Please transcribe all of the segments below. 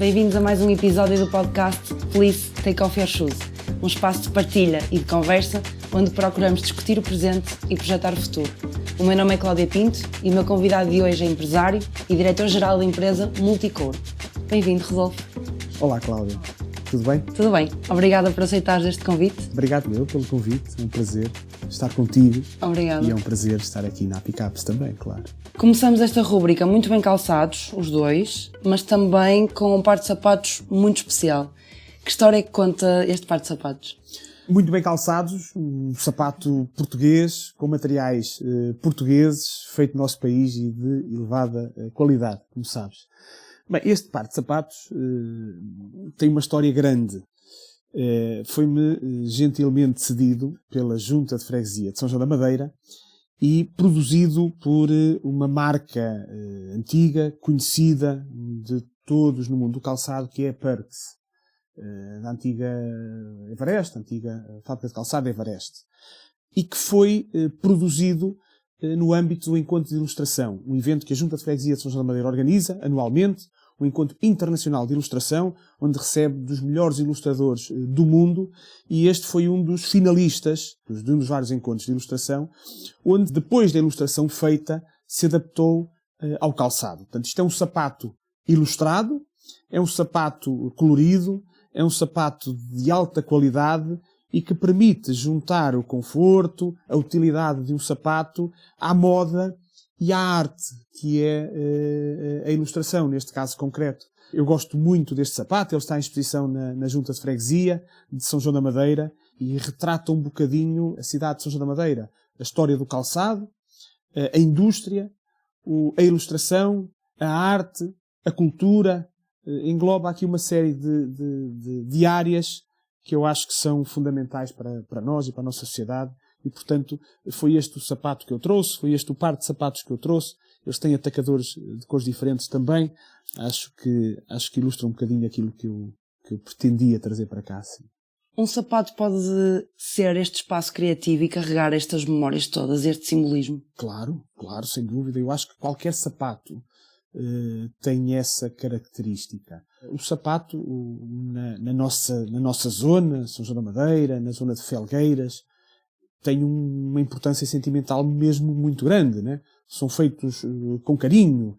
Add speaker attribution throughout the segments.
Speaker 1: Bem-vindos a mais um episódio do podcast Please Take Off Your Shoes, um espaço de partilha e de conversa onde procuramos discutir o presente e projetar o futuro. O meu nome é Cláudia Pinto e o meu convidado de hoje é empresário e diretor-geral da empresa Multicouro. Bem-vindo, Rodolfo.
Speaker 2: Olá, Cláudia. Tudo bem?
Speaker 1: Tudo bem. Obrigada por aceitares este convite.
Speaker 2: Obrigado eu pelo convite. É um prazer estar contigo.
Speaker 1: Obrigada.
Speaker 2: E é um prazer estar aqui na Picapes também, claro.
Speaker 1: Começamos esta rúbrica muito bem calçados, os dois, mas também com um par de sapatos muito especial. Que história é que conta este par de sapatos?
Speaker 2: Muito bem calçados, um sapato português, com materiais portugueses, feito no nosso país e de elevada qualidade, como sabes. Bem, este par de sapatos tem uma história grande. Foi-me gentilmente cedido pela Junta de Freguesia de São João da Madeira e produzido por uma marca antiga, conhecida de todos no mundo do calçado, que é a Perks, da antiga Everest, antiga fábrica de calçado Everest, e que foi produzido no âmbito do Encontro de Ilustração, um evento que a Junta de Freguesia de São João da Madeira organiza anualmente, um encontro internacional de ilustração, onde recebe dos melhores ilustradores do mundo, e este foi um dos finalistas de um dos vários encontros de ilustração, onde depois da ilustração feita se adaptou ao calçado. Portanto, isto é um sapato ilustrado, é um sapato colorido, é um sapato de alta qualidade e que permite juntar o conforto, a utilidade de um sapato à moda e à arte, que é a ilustração, neste caso concreto. Eu gosto muito deste sapato, ele está em exposição na Junta de Freguesia de São João da Madeira e retrata um bocadinho a cidade de São João da Madeira, a história do calçado, a indústria, a ilustração, a arte, a cultura. Engloba aqui uma série de áreas que eu acho que são fundamentais para nós e para a nossa sociedade. E, portanto, foi este o sapato que eu trouxe, foi este o par de sapatos que eu trouxe. Eles têm atacadores de cores diferentes também. Acho que ilustra um bocadinho aquilo que eu pretendia trazer para cá. Sim.
Speaker 1: Um sapato pode ser este espaço criativo e carregar estas memórias todas, este simbolismo?
Speaker 2: Claro, sem dúvida. Eu acho que qualquer sapato tem essa característica. O sapato, na nossa zona, São João da Madeira, na zona de Felgueiras, tem uma importância sentimental mesmo muito grande, né? São feitos com carinho,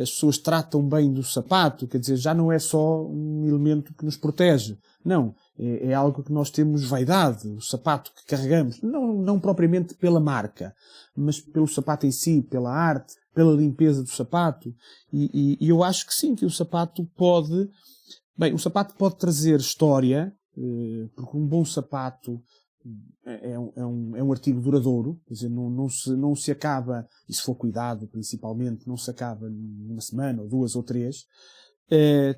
Speaker 2: as pessoas tratam bem do sapato, quer dizer, já não é só um elemento que nos protege, não, é algo que nós temos vaidade, o sapato que carregamos, não propriamente pela marca, mas pelo sapato em si, pela arte, pela limpeza do sapato, e eu acho que sim, que o sapato pode trazer história, porque um bom sapato é um artigo duradouro, quer dizer, não se acaba, e se for cuidado principalmente, não se acaba numa semana, ou duas ou três,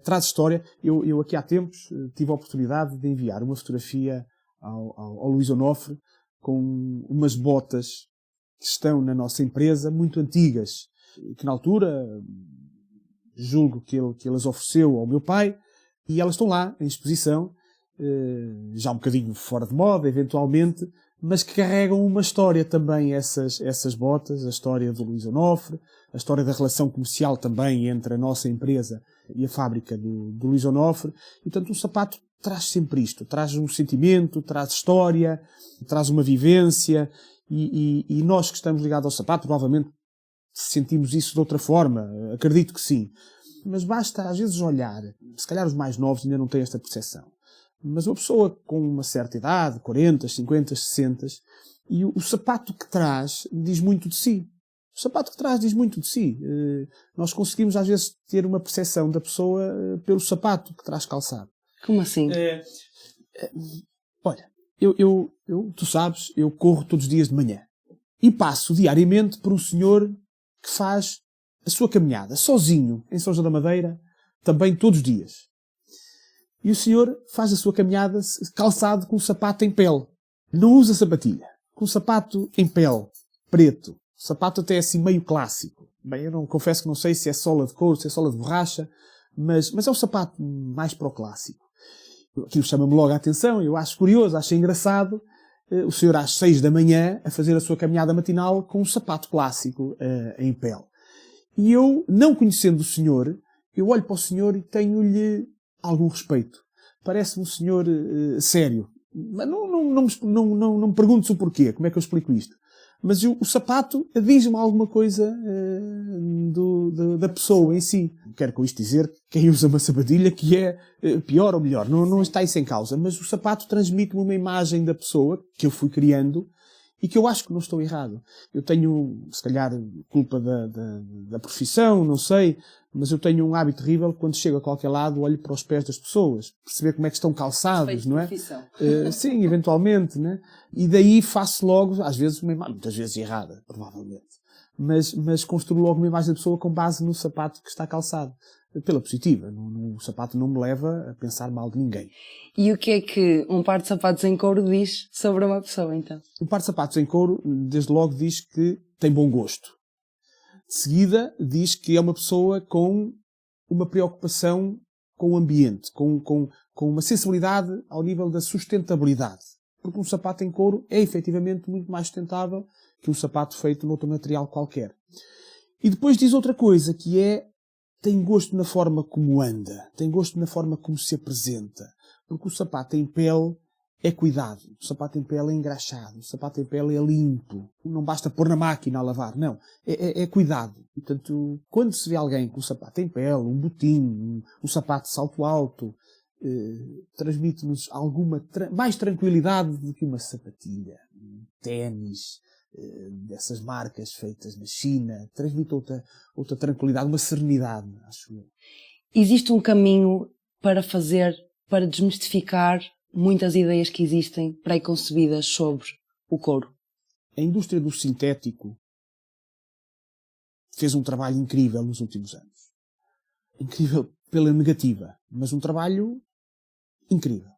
Speaker 2: traz história. Eu aqui há tempos tive a oportunidade de enviar uma fotografia ao Luís Onofre com umas botas que estão na nossa empresa, muito antigas, que na altura julgo que ele as ofereceu ao meu pai, e elas estão lá em exposição, já um bocadinho fora de moda, eventualmente, mas que carregam uma história também, essas botas, a história do Luís Onofre, a história da relação comercial também entre a nossa empresa e a fábrica do Luís Onofre. E, portanto, o sapato traz sempre isto, traz um sentimento, traz história, traz uma vivência, e nós que estamos ligados ao sapato, provavelmente sentimos isso de outra forma, acredito que sim. Mas basta às vezes olhar, se calhar os mais novos ainda não têm esta percepção, mas uma pessoa com uma certa idade, 40, 50, 60, e o sapato que traz diz muito de si. O sapato que traz diz muito de si. Nós conseguimos às vezes ter uma percepção da pessoa pelo sapato que traz calçado.
Speaker 1: Como assim?
Speaker 2: Olha, tu sabes, eu corro todos os dias de manhã e passo diariamente por um senhor que faz a sua caminhada sozinho em São João da Madeira, também todos os dias. E o senhor faz a sua caminhada calçado com um sapato em pele. Não usa sapatilha. Com um sapato em pele, preto. O sapato até assim meio clássico. Bem, eu confesso que não sei se é sola de couro, se é sola de borracha, mas é um sapato mais para o clássico. Aquilo chama-me logo a atenção, eu acho curioso, acho engraçado. O senhor às 6 da manhã a fazer a sua caminhada matinal com um sapato clássico em pele. E eu, não conhecendo o senhor, eu olho para o senhor e tenho-lhe algum respeito. Parece-me um senhor sério. Mas não me perguntes o porquê, como é que eu explico isto. Mas o sapato diz-me alguma coisa da pessoa em si. Quero com isto dizer que quem usa uma sapatilha que é pior ou melhor. Não está isso em causa. Mas o sapato transmite-me uma imagem da pessoa que eu fui criando e que eu acho que não estou errado. Eu tenho, se calhar, culpa da profissão, não sei, mas eu tenho um hábito terrível quando chego a qualquer lado, olho para os pés das pessoas, perceber como é que estão calçados, não é? Sim, eventualmente, né? E daí faço logo, às vezes, muitas vezes errada, provavelmente. Mas construo logo uma imagem da pessoa com base no sapato que está calçado. Pela positiva. O sapato não me leva a pensar mal de ninguém.
Speaker 1: E o que é que um par de sapatos em couro diz sobre uma pessoa, então?
Speaker 2: Um par de sapatos em couro, desde logo, diz que tem bom gosto. De seguida, diz que é uma pessoa com uma preocupação com o ambiente, com uma sensibilidade ao nível da sustentabilidade. Porque um sapato em couro é, efetivamente, muito mais sustentável que um sapato feito noutro material qualquer. E depois diz outra coisa, que é tem gosto na forma como anda, tem gosto na forma como se apresenta. Porque o sapato em pele é cuidado, o sapato em pele é engraxado, o sapato em pele é limpo. Não basta pôr na máquina a lavar, não. É cuidado. E, portanto, quando se vê alguém com um sapato em pele, um botinho, um sapato de salto alto, transmite-nos alguma mais tranquilidade do que uma sapatilha, um ténis, dessas marcas feitas na China, transmite outra tranquilidade, uma serenidade, acho eu.
Speaker 1: Existe um caminho para desmistificar muitas ideias que existem pré-concebidas sobre o couro?
Speaker 2: A indústria do sintético fez um trabalho incrível nos últimos anos. Incrível pela negativa, mas um trabalho incrível.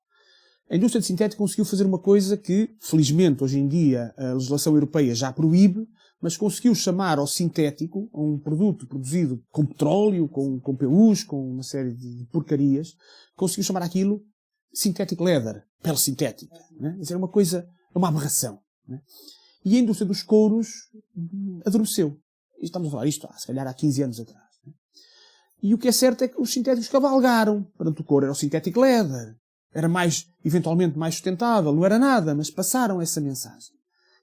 Speaker 2: A indústria de sintético conseguiu fazer uma coisa que, felizmente, hoje em dia a legislação europeia já proíbe, mas conseguiu chamar ao sintético, a um produto produzido com petróleo, com PUs, com uma série de porcarias, conseguiu chamar aquilo synthetic leather, pele sintética. Né? Isso era uma coisa, uma aberração. Né? E a indústria dos couros adormeceu. E estamos a falar isto, se calhar há 15 anos atrás. Né? E o que é certo é que os sintéticos cavalgaram. Portanto, o couro era o synthetic leather. Era eventualmente mais sustentável, não era nada, mas passaram essa mensagem.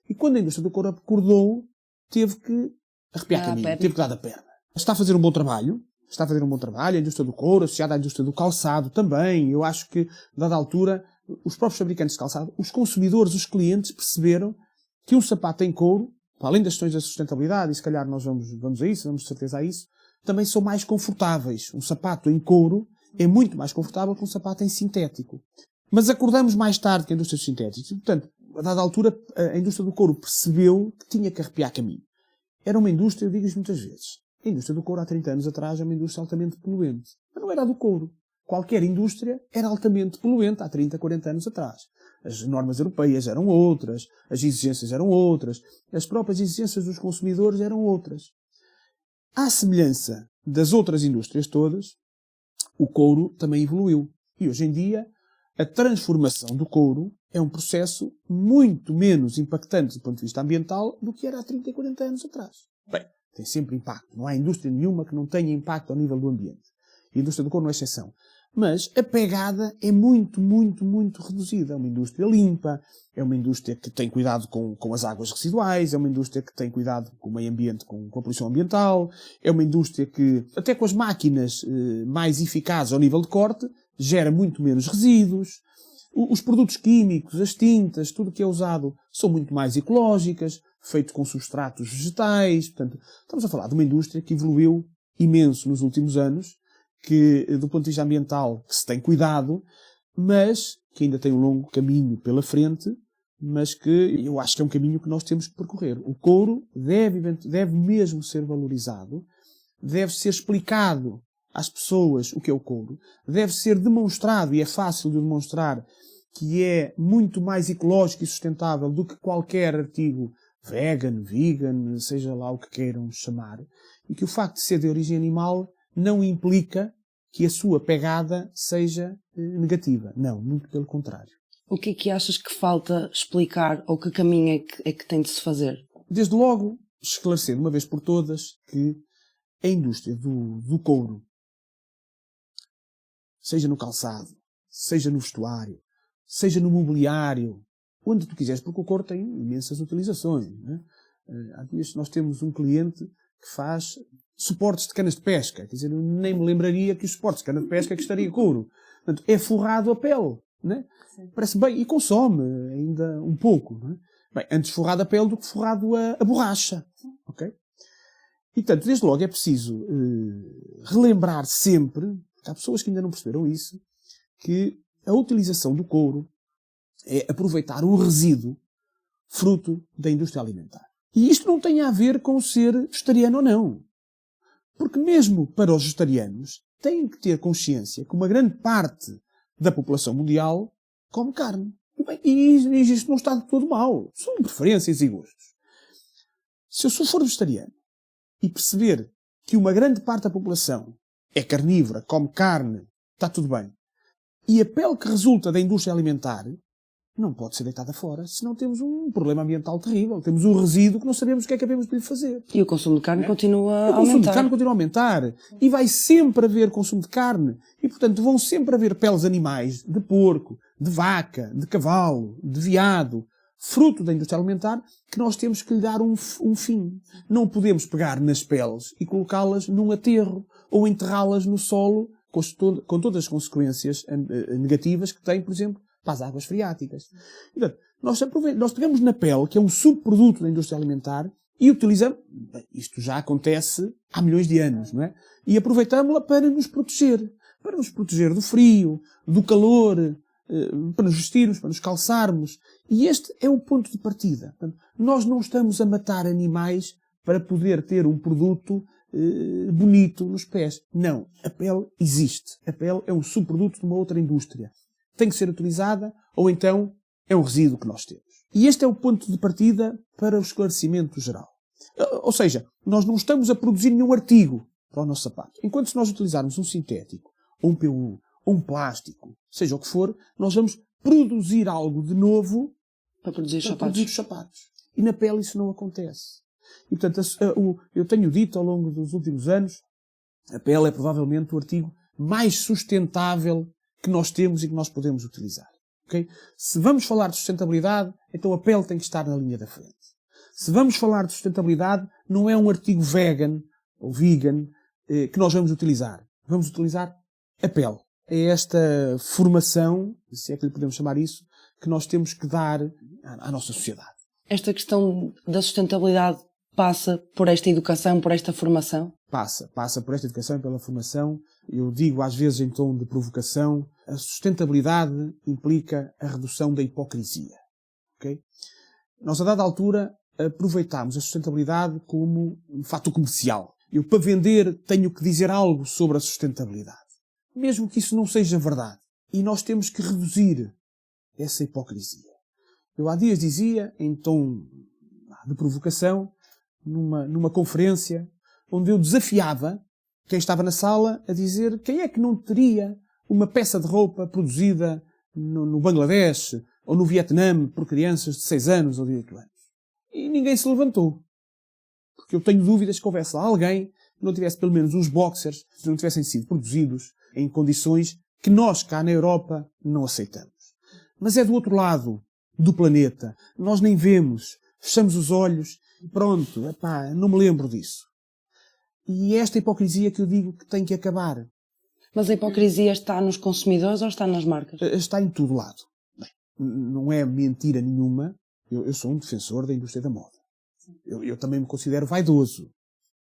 Speaker 2: E quando a indústria do couro acordou, teve que arrepiar caminho, teve que dar da perna. Está a fazer um bom trabalho, a indústria do couro, associada à indústria do calçado também. Eu acho que, dada a altura, os próprios fabricantes de calçado, os consumidores, os clientes, perceberam que um sapato em couro, para além das questões da sustentabilidade, e se calhar nós vamos a isso, vamos de certeza a isso, também são mais confortáveis. Um sapato em couro é muito mais confortável que um sapato em sintético. Mas acordamos mais tarde que a indústria dos sintéticos. E, portanto, a dada altura, a indústria do couro percebeu que tinha que arrepiar caminho. Era uma indústria, eu digo isto muitas vezes, a indústria do couro há 30 anos atrás é uma indústria altamente poluente. Mas não era a do couro. Qualquer indústria era altamente poluente há 30, 40 anos atrás. As normas europeias eram outras, as exigências eram outras, as próprias exigências dos consumidores eram outras. À semelhança das outras indústrias todas, o couro também evoluiu. E hoje em dia, a transformação do couro é um processo muito menos impactante do ponto de vista ambiental do que era há 30 e 40 anos atrás. Bem, tem sempre impacto. Não há indústria nenhuma que não tenha impacto ao nível do ambiente. A indústria do couro não é exceção. Mas a pegada é muito, muito, muito reduzida. É uma indústria limpa, é uma indústria que tem cuidado com as águas residuais, é uma indústria que tem cuidado com o meio ambiente, com a poluição ambiental, é uma indústria que, até com as máquinas mais eficazes ao nível de corte, gera muito menos resíduos. Os produtos químicos, as tintas, tudo o que é usado, são muito mais ecológicas, feito com substratos vegetais. Portanto, estamos a falar de uma indústria que evoluiu imenso nos últimos anos, que, do ponto de vista ambiental, que se tem cuidado, mas que ainda tem um longo caminho pela frente, mas que eu acho que é um caminho que nós temos que percorrer. O couro deve mesmo ser valorizado, deve ser explicado às pessoas o que é o couro, deve ser demonstrado, e é fácil de demonstrar, que é muito mais ecológico e sustentável do que qualquer artigo vegan, seja lá o que queiram chamar, e que o facto de ser de origem animal não implica que a sua pegada seja negativa. Não, muito pelo contrário.
Speaker 1: O que é que achas que falta explicar ou que caminho é que tem de se fazer?
Speaker 2: Desde logo, esclarecer de uma vez por todas que a indústria do couro seja no calçado, seja no vestuário, seja no mobiliário, onde tu quiseres, porque o couro tem imensas utilizações. Né? Há dias nós temos um cliente que faz suportes de canas de pesca. Quer dizer, eu nem me lembraria que os suportes de cana de pesca que estaria couro. Portanto, é forrado a pele. Né? Parece bem, e consome ainda um pouco. Né? Bem, antes forrado a pele do que forrado a borracha. Okay? E, portanto, desde logo é preciso relembrar sempre, há pessoas que ainda não perceberam isso, que a utilização do couro é aproveitar o resíduo fruto da indústria alimentar. E isto não tem a ver com ser vegetariano ou não. Porque mesmo para os vegetarianos, têm que ter consciência que uma grande parte da população mundial come carne. E, bem, e isto não está de todo mal. São preferências e gostos. Se eu for vegetariano e perceber que uma grande parte da população é carnívora, come carne, está tudo bem, e a pele que resulta da indústria alimentar não pode ser deitada fora, senão temos um problema ambiental terrível. Temos um resíduo que não sabemos o que é que devemos de lhe fazer.
Speaker 1: E o consumo de carne continua a aumentar.
Speaker 2: O consumo de carne continua a aumentar. E vai sempre haver consumo de carne. E, portanto, vão sempre haver peles animais de porco, de vaca, de cavalo, de veado, fruto da indústria alimentar, que nós temos que lhe dar um fim. Não podemos pegar nas peles e colocá-las num aterro ou enterrá-las no solo com todas as consequências negativas que tem, por exemplo, para as águas freáticas. Portanto, nós pegamos na pele, que é um subproduto da indústria alimentar, e utilizamos, bem, isto já acontece há milhões de anos, não é? E aproveitamos-la para nos proteger do frio, do calor, para nos vestirmos, para nos calçarmos. E este é o ponto de partida. Portanto, nós não estamos a matar animais para poder ter um produto bonito nos pés. Não. A pele existe. A pele é um subproduto de uma outra indústria. Tem que ser utilizada, ou então é um resíduo que nós temos. E este é o ponto de partida para o esclarecimento geral. Ou seja, nós não estamos a produzir nenhum artigo para o nosso sapato. Enquanto se nós utilizarmos um sintético, ou um PU, ou um plástico, seja o que for, nós vamos produzir algo de novo
Speaker 1: para produzir
Speaker 2: os sapatos. E na pele isso não acontece. E, portanto, eu tenho dito ao longo dos últimos anos, a pele é provavelmente o artigo mais sustentável que nós temos e que nós podemos utilizar. Okay? Se vamos falar de sustentabilidade, então a pele tem que estar na linha da frente. Se vamos falar de sustentabilidade, não é um artigo vegan ou vegan que nós vamos utilizar. Vamos utilizar a pele. É esta formação, se é que lhe podemos chamar isso, que nós temos que dar à nossa sociedade.
Speaker 1: Esta questão da sustentabilidade passa por esta educação, por esta formação?
Speaker 2: Passa por esta educação e pela formação. Eu digo às vezes em tom de provocação, a sustentabilidade implica a redução da hipocrisia. Okay? Nós, a dada altura, aproveitámos a sustentabilidade como um fato comercial. Eu, para vender, tenho que dizer algo sobre a sustentabilidade. Mesmo que isso não seja verdade. E nós temos que reduzir essa hipocrisia. Eu há dias dizia, em tom de provocação, numa conferência, onde eu desafiava quem estava na sala a dizer quem é que não teria uma peça de roupa produzida no Bangladesh ou no Vietnã por crianças de 6 anos ou de 8 anos. E ninguém se levantou. Porque eu tenho dúvidas que houvesse lá alguém que não tivesse pelo menos uns boxers que não tivessem sido produzidos em condições que nós cá na Europa não aceitamos. Mas é do outro lado do planeta. Nós nem vemos. Fechamos os olhos e pronto, não me lembro disso. E é esta hipocrisia que eu digo que tem que acabar.
Speaker 1: Mas a hipocrisia está nos consumidores ou está nas marcas?
Speaker 2: Está em todo lado. Bem, não é mentira nenhuma. Eu sou um defensor da indústria da moda. Eu também me considero vaidoso.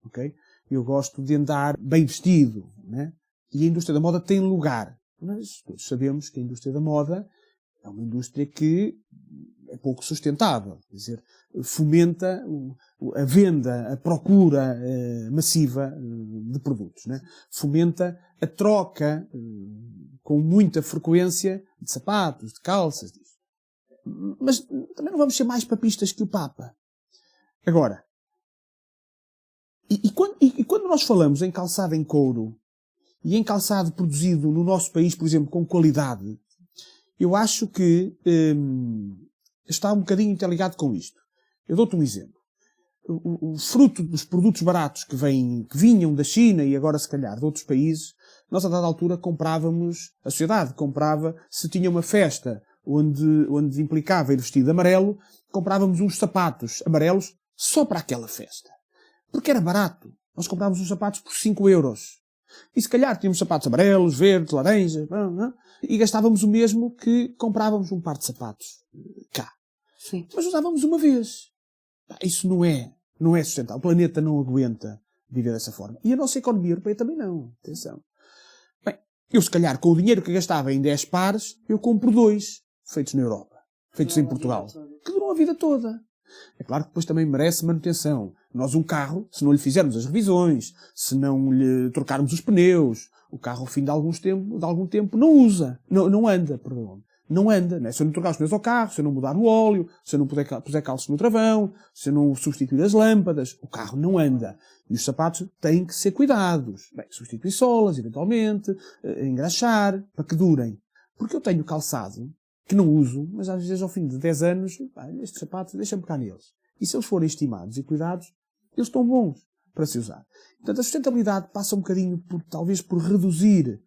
Speaker 2: Okay? Eu gosto de andar bem vestido. Né? E a indústria da moda tem lugar. Mas todos sabemos que a indústria da moda é uma indústria que é pouco sustentável. Quer dizer, fomenta a venda, a procura massiva de produtos. Né? Fomenta a troca com muita frequência de sapatos, de calças. Disso. Mas também não vamos ser mais papistas que o Papa. Agora, quando nós falamos em calçado em couro e em calçado produzido no nosso país, por exemplo, com qualidade, eu acho que está um bocadinho interligado com isto. Eu dou-te um exemplo. O fruto dos produtos baratos que vinham da China e agora se calhar de outros países, Nós, a dada altura, comprávamos, a sociedade comprava, se tinha uma festa onde implicava ir vestido de amarelo, comprávamos uns sapatos amarelos só para aquela festa. Porque era barato. Nós comprávamos uns sapatos por 5 euros. E se calhar tínhamos sapatos amarelos, verdes, laranjas, e gastávamos o mesmo que comprávamos um par de sapatos cá.
Speaker 1: Sim.
Speaker 2: Mas usávamos uma vez. Isso não é sustentável. O planeta não aguenta viver dessa forma. E a nossa economia europeia também não. Atenção. Bem, eu se calhar com o dinheiro que gastava em 10 pares, eu compro 2 feitos na Europa. Feitos em Portugal. Que duram a vida toda. É claro que depois também merece manutenção. Nós um carro, se não lhe fizermos as revisões, se não lhe trocarmos os pneus, o carro ao fim de algum tempo não anda, perdão. Não anda, né? Se eu não trocar os pneus ao carro, se eu não mudar o óleo, se eu não puser calços no travão, se eu não substituir as lâmpadas, o carro não anda. E os sapatos têm que ser cuidados. Bem, substituir solas, eventualmente, engraxar, para que durem. Porque eu tenho calçado que não uso, mas às vezes ao fim de 10 anos, estes sapatos, deixa-me cá neles. E se eles forem estimados e cuidados, eles estão bons para se usar. Portanto, a sustentabilidade passa um bocadinho talvez por reduzir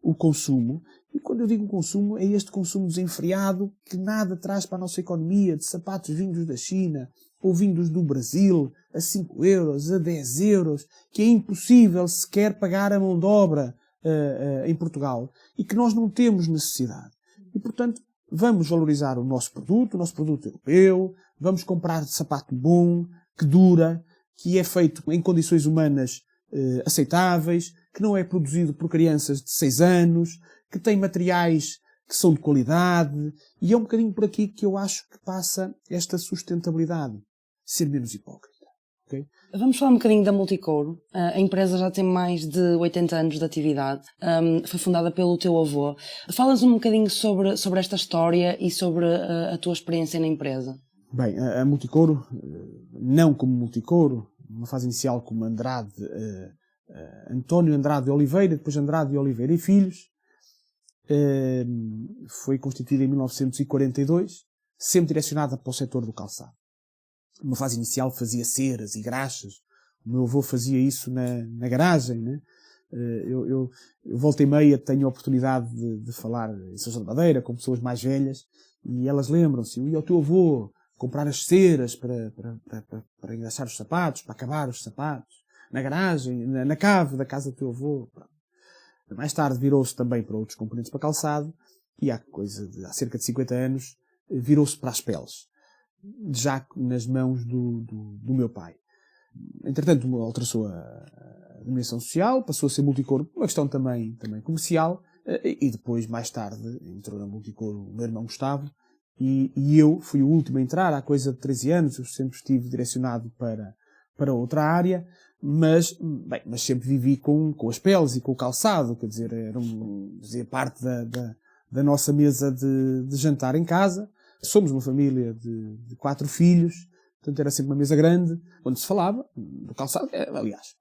Speaker 2: o consumo. E quando eu digo consumo, é este consumo desenfreado que nada traz para a nossa economia, de sapatos vindos da China ou vindos do Brasil, a 5 euros, a 10 euros, que é impossível sequer pagar a mão de obra em Portugal e que nós não temos necessidade. E, portanto, vamos valorizar o nosso produto europeu, vamos comprar sapato bom, que dura, que é feito em condições humanas aceitáveis, que não é produzido por crianças de 6 anos, que tem materiais que são de qualidade, e é um bocadinho por aqui que eu acho que passa esta sustentabilidade. Ser menos hipócrita. Okay?
Speaker 1: Vamos falar um bocadinho da Multicouro. A empresa já tem mais de 80 anos de atividade. Foi fundada pelo teu avô. Fala-nos um bocadinho sobre esta história e sobre a tua experiência na empresa.
Speaker 2: Bem, a Multicouro, não como Multicouro, numa fase inicial como António Andrade de Oliveira, depois Andrade de Oliveira e Filhos, foi constituída em 1942, sempre direcionada para o setor do calçado. Numa fase inicial fazia ceras e graxas. O meu avô fazia isso na garagem, né? Eu volta e meia tenho a oportunidade de falar em São João da Madeira com pessoas mais velhas e elas lembram-se, eu ia ao teu avô comprar as ceras para engraxar os sapatos, para acabar os sapatos, na garagem, na cave da casa do teu avô. Mais tarde virou-se também para outros componentes para calçado e há cerca de 50 anos virou-se para as peles, já nas mãos do meu pai. Entretanto, alterou a dimensão social, passou a ser Multicouro, uma questão também comercial, e depois, mais tarde, entrou na Multicouro o meu irmão Gustavo, e eu fui o último a entrar, há coisa de 13 anos, eu sempre estive direcionado para outra área, mas sempre vivi com as peles e com o calçado, quer dizer, fazia parte da nossa mesa de jantar em casa. Somos uma família de 4 filhos, portanto era sempre uma mesa grande, onde se falava do calçado. Aliás,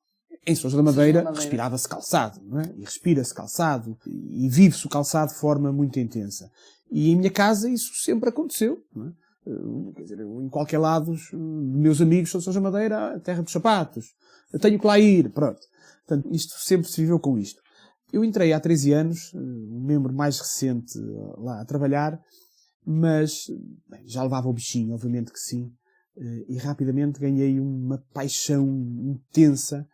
Speaker 2: em São João da Madeira respirava-se calçado, não é? E respira-se calçado, e vive-se o calçado de forma muito intensa. E em minha casa isso sempre aconteceu, não é? Quer dizer, em qualquer lado, meus amigos são de São João da Madeira, a terra dos sapatos. Eu tenho que lá ir, pronto. Portanto, isto sempre se viveu com isto. Eu entrei há 13 anos, um membro mais recente lá a trabalhar, mas já levava o bichinho, obviamente que sim, e rapidamente ganhei uma paixão intensa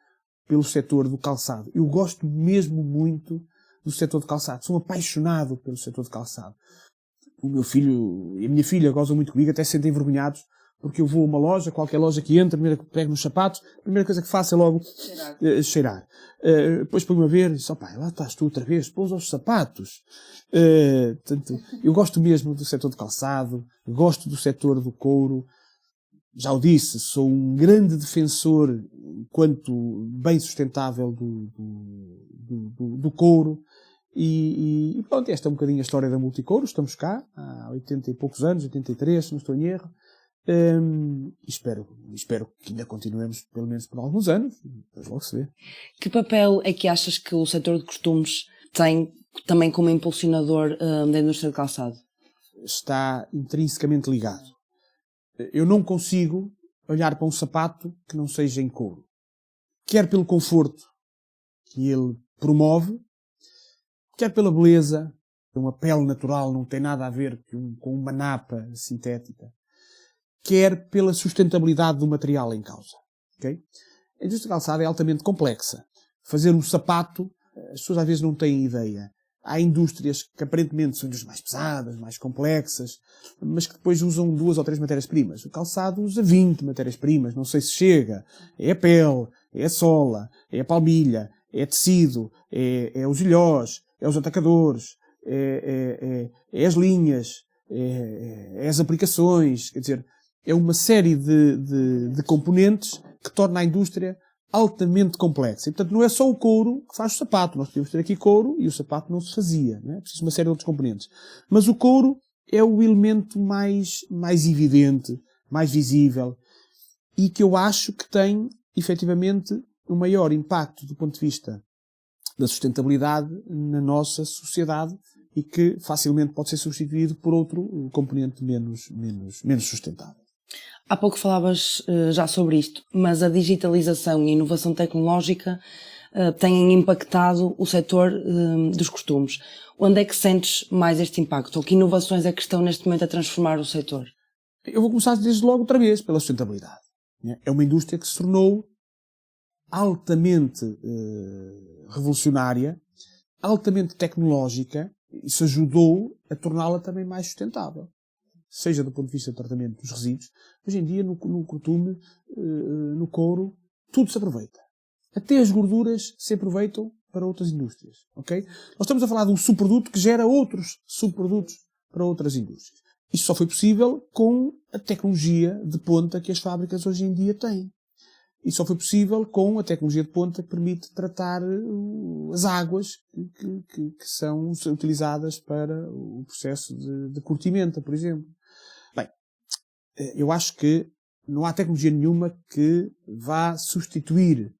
Speaker 2: pelo setor do calçado. Eu gosto mesmo muito do setor do calçado. Sou apaixonado pelo setor do calçado. O meu filho e a minha filha gozam muito comigo, até se sentem envergonhados, porque eu vou a uma loja, qualquer loja que entra, primeiro que pego nos sapatos, a primeira coisa que faço é logo cheirar. Depois põe-me a ver e diz, pai, lá estás tu outra vez, pousa os sapatos. Portanto, eu gosto mesmo do setor do calçado, gosto do setor do couro. Já o disse, sou um grande defensor, enquanto bem sustentável, do couro. E pronto, esta é um bocadinho a história da Multicouro. Estamos cá há 80 e poucos anos, 83, se não estou em erro. Espero que ainda continuemos pelo menos por alguns anos, depois logo se vê.
Speaker 1: Que papel é que achas que o setor de costumes tem também como impulsionador da indústria de calçado?
Speaker 2: Está intrinsecamente ligado. Eu não consigo olhar para um sapato que não seja em couro. Quer pelo conforto que ele promove, quer pela beleza, uma pele natural não tem nada a ver com uma napa sintética, quer pela sustentabilidade do material em causa. Okay? A indústria calçada é altamente complexa. Fazer um sapato, as pessoas às vezes não têm ideia. Há indústrias que aparentemente são indústrias mais pesadas, mais complexas, mas que depois usam 2 ou 3 matérias-primas. O calçado usa 20 matérias-primas, não sei se chega. É a pele, é a sola, é a palmilha, é tecido, é os ilhós, é os atacadores, é as linhas, é as aplicações. Quer dizer, é uma série de componentes que torna a indústria altamente complexa. E, portanto, não é só o couro que faz o sapato. Nós podíamos ter aqui couro e o sapato não se fazia. Não é? Precisa de uma série de outros componentes. Mas o couro é o elemento mais evidente, mais visível e que eu acho que tem, efetivamente, um maior impacto do ponto de vista da sustentabilidade na nossa sociedade e que facilmente pode ser substituído por outro componente menos sustentável.
Speaker 1: Há pouco falavas já sobre isto, mas a digitalização e a inovação tecnológica têm impactado o setor dos costumes. Onde é que sentes mais este impacto? Ou que inovações é que estão neste momento a transformar o setor?
Speaker 2: Eu vou começar desde logo outra vez pela sustentabilidade. É uma indústria que se tornou altamente revolucionária, altamente tecnológica. Isso ajudou a torná-la também mais sustentável. Seja do ponto de vista do tratamento dos resíduos. Hoje em dia, no costume, no couro, tudo se aproveita. Até as gorduras se aproveitam para outras indústrias. Okay? Nós estamos a falar de um subproduto que gera outros subprodutos para outras indústrias. Isto só foi possível com a tecnologia de ponta que as fábricas hoje em dia têm. E só foi possível com a tecnologia de ponta que permite tratar as águas que são utilizadas para o processo de curtimento, por exemplo. Bem, eu acho que não há tecnologia nenhuma que vá substituir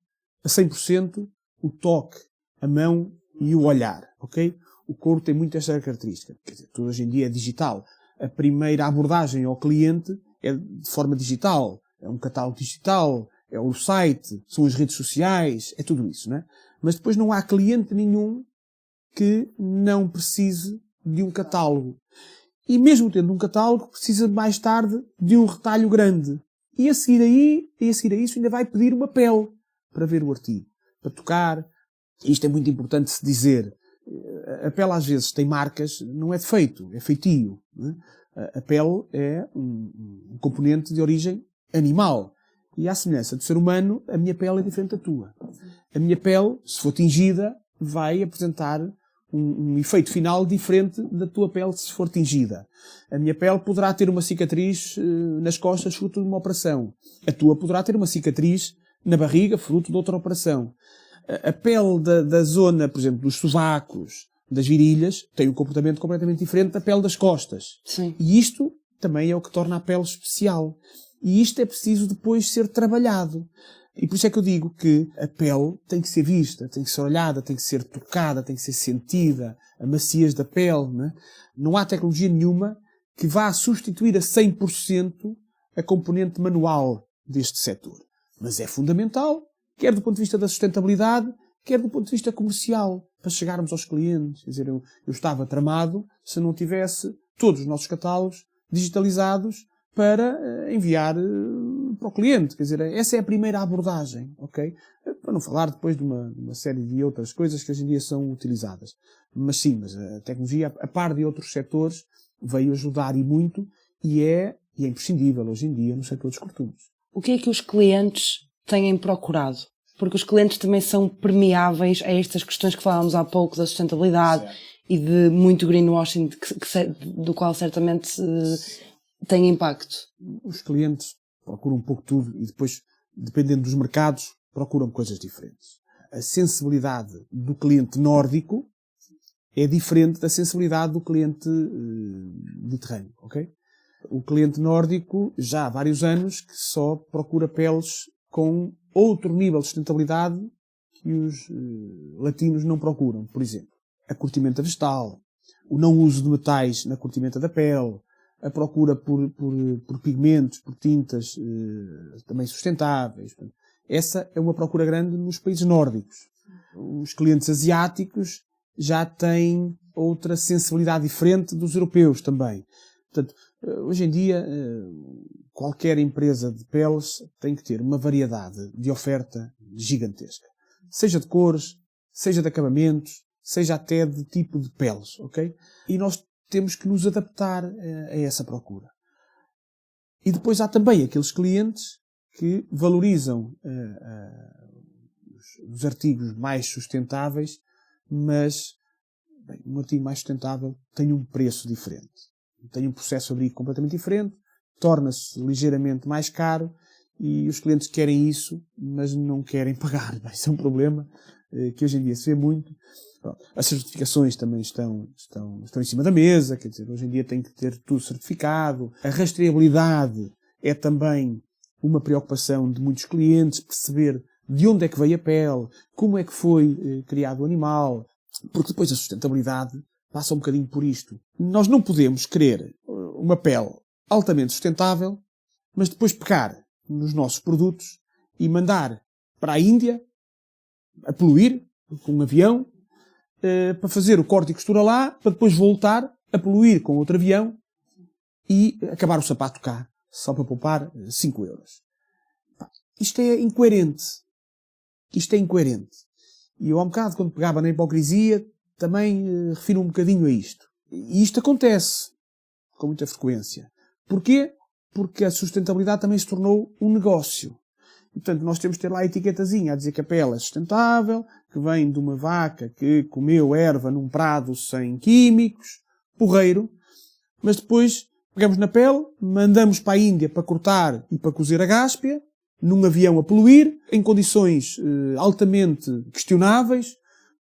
Speaker 2: a 100% o toque, a mão e o olhar. Okay? O couro tem muito esta característica. Quer dizer, tudo hoje em dia é digital. A primeira abordagem ao cliente é de forma digital. É um catálogo digital, é o site, são as redes sociais, é tudo isso, não é? Mas depois não há cliente nenhum que não precise de um catálogo. E mesmo tendo um catálogo, precisa mais tarde de um retalho grande. E a seguir a isso ainda vai pedir uma pele para ver o artigo, para tocar. E isto é muito importante se dizer. A pele às vezes tem marcas, não é defeito, é feitio. Não é? A pele é um componente de origem animal. E à semelhança do ser humano, a minha pele é diferente da tua. A minha pele, se for tingida, vai apresentar um efeito final diferente da tua pele se for tingida. A minha pele poderá ter uma cicatriz nas costas fruto de uma operação. A tua poderá ter uma cicatriz na barriga fruto de outra operação. A pele da zona, por exemplo, dos sovacos, das virilhas, tem um comportamento completamente diferente da pele das costas.
Speaker 1: Sim.
Speaker 2: E isto também é o que torna a pele especial. E isto é preciso depois ser trabalhado. E por isso é que eu digo que a pele tem que ser vista, tem que ser olhada, tem que ser tocada, tem que ser sentida, a maciez da pele. Né? Não há tecnologia nenhuma que vá substituir a 100% a componente manual deste setor. Mas é fundamental, quer do ponto de vista da sustentabilidade, quer do ponto de vista comercial, para chegarmos aos clientes. Quer dizer, eu estava tramado se não tivesse todos os nossos catálogos digitalizados para enviar para o cliente. Quer dizer, essa é a primeira abordagem, ok? Para não falar depois de uma série de outras coisas que hoje em dia são utilizadas. Mas sim, mas a tecnologia, a par de outros setores, veio ajudar e muito, e é imprescindível hoje em dia no setor dos costumes.
Speaker 1: O que é que os clientes têm procurado? Porque os clientes também são permeáveis a estas questões que falávamos há pouco da sustentabilidade, certo, e de muito greenwashing, do qual certamente tem impacto.
Speaker 2: Os clientes procuram um pouco tudo e depois, dependendo dos mercados, procuram coisas diferentes. A sensibilidade do cliente nórdico é diferente da sensibilidade do cliente mediterrâneo, ok? O cliente nórdico, já há vários anos, que só procura peles com outro nível de sustentabilidade que os latinos não procuram. Por exemplo, a curtimenta vegetal, o não uso de metais na curtimenta da pele, a procura por pigmentos, por tintas também sustentáveis. Essa é uma procura grande nos países nórdicos. Os clientes asiáticos já tem outra sensibilidade diferente dos europeus também. Portanto, hoje em dia, qualquer empresa de peles tem que ter uma variedade de oferta gigantesca. Seja de cores, seja de acabamentos, seja até de tipo de peles, ok? E nós temos que nos adaptar a essa procura. E depois há também aqueles clientes que valorizam os artigos mais sustentáveis, mas um artigo mais sustentável tem um preço diferente. Tem um processo de fabrico completamente diferente, torna-se ligeiramente mais caro e os clientes querem isso, mas não querem pagar. Isso é um problema que hoje em dia se vê muito. As certificações também estão em cima da mesa, quer dizer, hoje em dia tem que ter tudo certificado. A rastreabilidade é também uma preocupação de muitos clientes, perceber de onde é que veio a pele, como é que foi criado o animal, porque depois a sustentabilidade passa um bocadinho por isto. Nós não podemos querer uma pele altamente sustentável, mas depois pegar nos nossos produtos e mandar para a Índia a poluir com um avião, para fazer o corte e costura lá, para depois voltar a poluir com outro avião e acabar o sapato cá, só para poupar 5 euros. Isto é incoerente. Isto é incoerente. E eu há um bocado, quando pegava na hipocrisia, também refiro um bocadinho a isto. E isto acontece com muita frequência. Porquê? Porque a sustentabilidade também se tornou um negócio. E, portanto, nós temos que ter lá a etiquetazinha a dizer que a pele é sustentável, que vem de uma vaca que comeu erva num prado sem químicos, porreiro, mas depois pegamos na pele, mandamos para a Índia para cortar e para cozer a gáspia, num avião a poluir, em condições altamente questionáveis,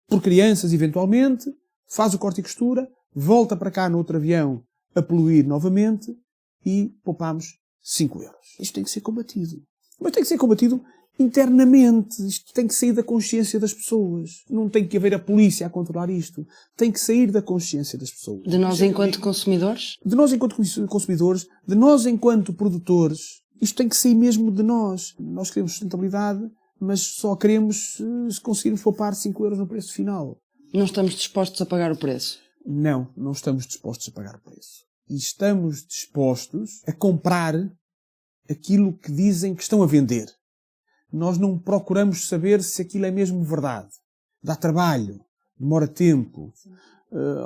Speaker 2: por crianças eventualmente, faz o corte e costura, volta para cá no outro avião a poluir novamente e poupamos 5 euros. Isto tem que ser combatido. Mas tem que ser combatido internamente. Isto tem que sair da consciência das pessoas. Não tem que haver a polícia a controlar isto. Tem que sair da consciência das pessoas.
Speaker 1: De nós enquanto consumidores?
Speaker 2: De nós enquanto consumidores, de nós enquanto produtores. Isto tem que sair mesmo de nós. Nós queremos sustentabilidade, mas só queremos se conseguirmos poupar 5 euros no preço final.
Speaker 1: Não estamos dispostos a pagar o preço?
Speaker 2: Não estamos dispostos a pagar o preço. E estamos dispostos a comprar aquilo que dizem que estão a vender. Nós não procuramos saber se aquilo é mesmo verdade. Dá trabalho, demora tempo.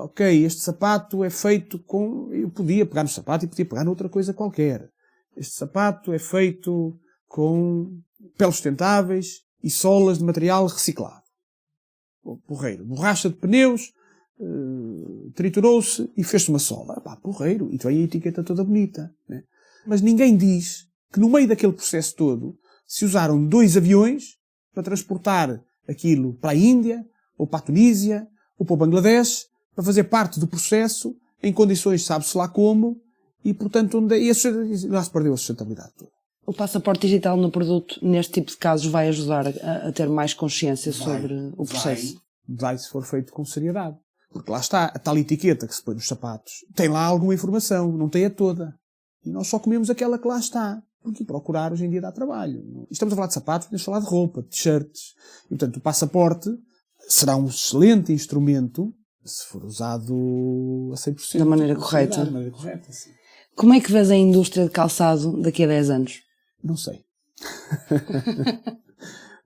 Speaker 2: Ok, este sapato é feito com... Eu podia pegar no sapato e podia pegar noutra coisa qualquer. Este sapato é feito com peles sustentáveis e solas de material reciclado. Porreiro. Borracha de pneus, triturou-se e fez-se uma sola. Porreiro. E vem a etiqueta toda bonita. Né? Mas ninguém diz que no meio daquele processo todo se usaram 2 aviões para transportar aquilo para a Índia, ou para a Tunísia, ou para o Bangladesh, para fazer parte do processo, em condições sabe-se lá como, e portanto lá se perdeu a sustentabilidade toda.
Speaker 1: O passaporte digital no produto, neste tipo de casos, vai ajudar a ter mais consciência sobre o processo?
Speaker 2: Vai se for feito com seriedade. Porque lá está, a tal etiqueta que se põe nos sapatos, tem lá alguma informação, não tem a toda. E nós só comemos aquela que lá está. Porque procurar hoje em dia dá trabalho. Estamos a falar de sapatos, podemos falar de roupa, de t-shirts. E, portanto, o passaporte será um excelente instrumento se for usado a 100%.
Speaker 1: Da maneira correta.
Speaker 2: Da maneira correta, sim.
Speaker 1: Como é que vês a indústria de calçado daqui a 10 anos?
Speaker 2: Não sei.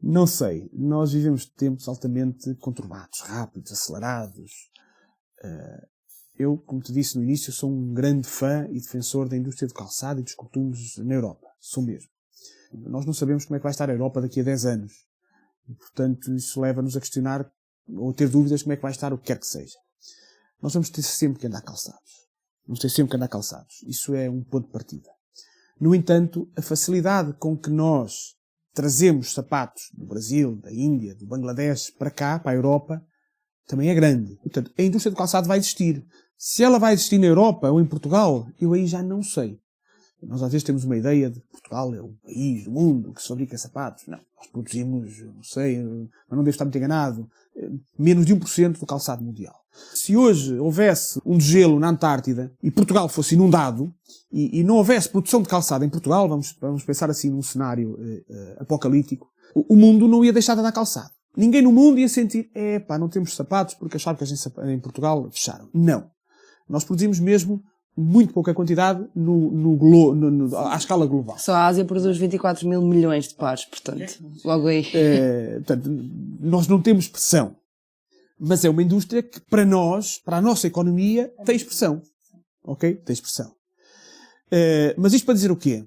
Speaker 2: Não sei. Nós vivemos tempos altamente conturbados, rápidos, acelerados. Eu, como te disse no início, sou um grande fã e defensor da indústria do calçado e dos costumes na Europa. Sou mesmo. Nós não sabemos como é que vai estar a Europa daqui a 10 anos. E, portanto, isso leva-nos a questionar ou a ter dúvidas como é que vai estar o que quer que seja. Nós vamos ter sempre que andar calçados. Vamos ter sempre que andar calçados. Isso é um ponto de partida. No entanto, a facilidade com que nós trazemos sapatos do Brasil, da Índia, do Bangladesh para cá, para a Europa, também é grande. Portanto, a indústria do calçado vai existir. Se ela vai existir na Europa ou em Portugal, eu aí já não sei. Nós às vezes temos uma ideia de que Portugal é o país do mundo que se fabrica sapatos. Não, nós produzimos, não sei, mas não devo estar muito enganado, menos de 1% do calçado mundial. Se hoje houvesse um degelo na Antártida e Portugal fosse inundado e não houvesse produção de calçado em Portugal, vamos pensar assim num cenário apocalíptico, o mundo não ia deixar de andar calçado. Ninguém no mundo ia sentir, não temos sapatos porque as fábricas em Portugal fecharam. Não. Nós produzimos mesmo muito pouca quantidade à escala global.
Speaker 1: Só a Ásia produz 24 mil milhões de pares, portanto, logo aí.
Speaker 2: Portanto, nós não temos pressão. Mas é uma indústria que, para nós, para a nossa economia, tem expressão. Ok? Tem expressão. Mas isto para dizer o quê?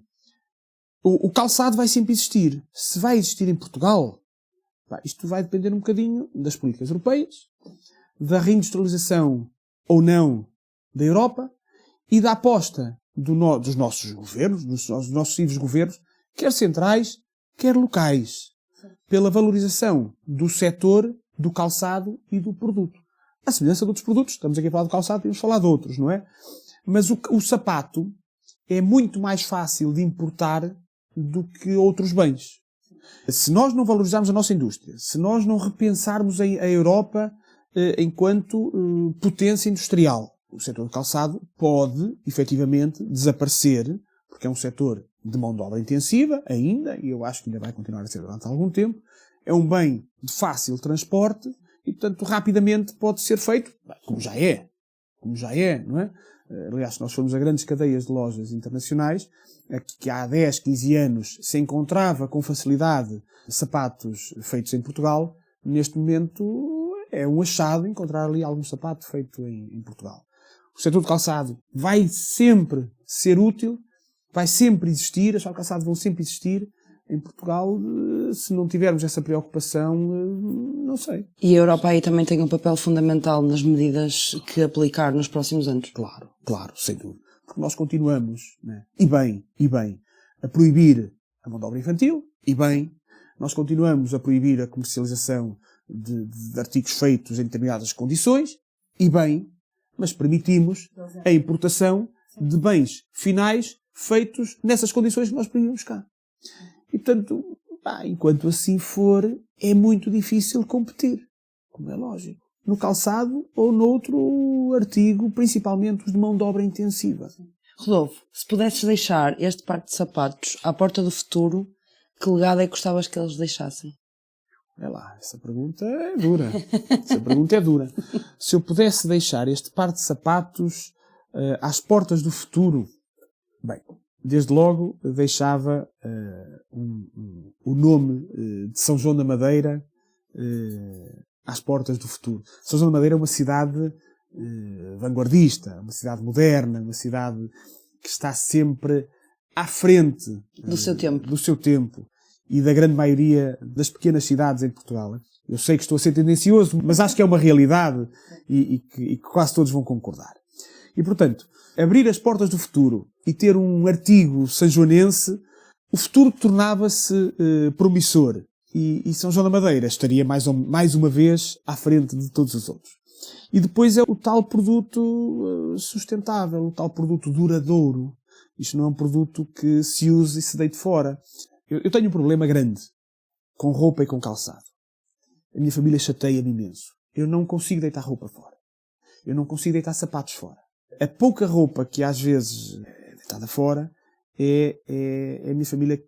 Speaker 2: O calçado vai sempre existir. Se vai existir em Portugal, isto vai depender um bocadinho das políticas europeias, da reindustrialização ou não da Europa e da aposta dos nossos governos, dos nossos sucessivos governos, quer centrais, quer locais, pela valorização do setor do calçado e do produto. À semelhança de outros produtos, estamos aqui a falar do calçado, podemos falar de outros, não é? Mas o sapato é muito mais fácil de importar do que outros bens. Se nós não valorizarmos a nossa indústria, se nós não repensarmos a Europa enquanto potência industrial, o setor do calçado pode, efetivamente, desaparecer, porque é um setor de mão de obra intensiva, ainda, e eu acho que ainda vai continuar a ser durante algum tempo, é um bem de fácil transporte e, portanto, rapidamente pode ser feito, como já é, não é? Aliás, se nós formos a grandes cadeias de lojas internacionais, que há 10, 15 anos se encontrava com facilidade sapatos feitos em Portugal, neste momento é um achado encontrar ali algum sapato feito em Portugal. O setor do calçado vai sempre ser útil, vai sempre existir, as fábricas de calçado vão sempre existir. Em Portugal, se não tivermos essa preocupação, não sei.
Speaker 1: E a Europa aí também tem um papel fundamental nas medidas que aplicar nos próximos anos.
Speaker 2: Claro, sem dúvida. Porque nós continuamos, né, e bem, a proibir a mão de obra infantil, e bem, nós continuamos a proibir a comercialização de artigos feitos em determinadas condições, e bem, mas permitimos a importação de bens finais feitos nessas condições que nós proibimos cá. E, portanto, enquanto assim for, é muito difícil competir, como é lógico, no calçado ou noutro artigo, principalmente os de mão de obra intensiva.
Speaker 1: Rodolfo, se pudesses deixar este par de sapatos à porta do futuro, que legado é que gostavas que eles deixassem?
Speaker 2: Olha lá, essa pergunta é dura. Se eu pudesse deixar este par de sapatos às portas do futuro, bem, desde logo deixava o nome de São João da Madeira às portas do futuro. São João da Madeira é uma cidade vanguardista, uma cidade moderna, uma cidade que está sempre à frente
Speaker 1: do seu tempo
Speaker 2: e da grande maioria das pequenas cidades em Portugal. Eu sei que estou a ser tendencioso, mas acho que é uma realidade e que quase todos vão concordar. E, portanto, abrir as portas do futuro e ter um artigo sanjoanense, o futuro tornava-se promissor. E São João da Madeira estaria mais uma vez à frente de todos os outros. E depois é o tal produto sustentável, o tal produto duradouro. Isto não é um produto que se use e se deite fora. Eu tenho um problema grande com roupa e com calçado. A minha família chateia-me imenso. Eu não consigo deitar roupa fora. Eu não consigo deitar sapatos fora. A pouca roupa que às vezes é deitada fora é a minha família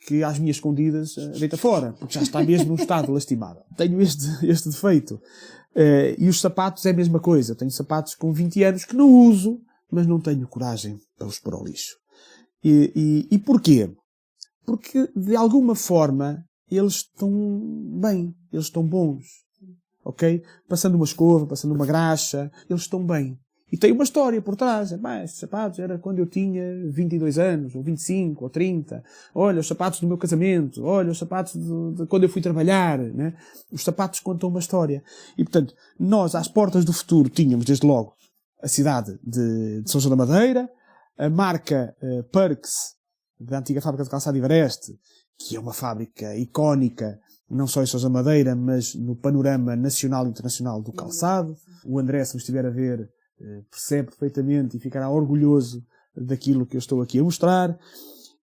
Speaker 2: que às minhas escondidas deita fora, porque já está mesmo num estado lastimável. Tenho este defeito. E os sapatos é a mesma coisa. Eu tenho sapatos com 20 anos que não uso, mas não tenho coragem para os pôr ao lixo. E porquê? Porque, de alguma forma, eles estão bem, eles estão bons. Ok? Passando uma escova, passando uma graxa, eles estão bem. E tem uma história por trás. Estes sapatos era quando eu tinha 22 anos, ou 25, ou 30. Olha, os sapatos do meu casamento. Olha, os sapatos de quando eu fui trabalhar. Né? Os sapatos contam uma história. E, portanto, nós, às portas do futuro, tínhamos, desde logo, a cidade de São João da Madeira, a marca Perks, da antiga fábrica de calçado Ivareste, que é uma fábrica icónica, não só em São João da Madeira, mas no panorama nacional e internacional do calçado. O André, se me estiver a ver, percebe perfeitamente e ficará orgulhoso daquilo que eu estou aqui a mostrar.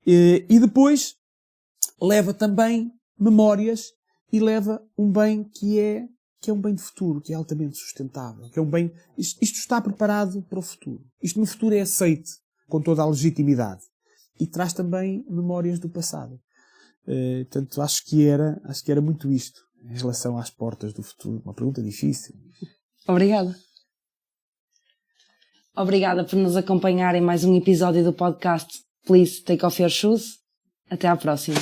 Speaker 2: E depois leva também memórias e leva um bem que é um bem de futuro, que é altamente sustentável, que é um bem... Isto está preparado para o futuro. Isto no futuro é aceite com toda a legitimidade. E traz também memórias do passado. Portanto, acho que era muito isto. em relação às portas do futuro? Uma pergunta difícil.
Speaker 1: Obrigada. Obrigada por nos acompanhar em mais um episódio do podcast Please Take Off Your Shoes. Até à próxima.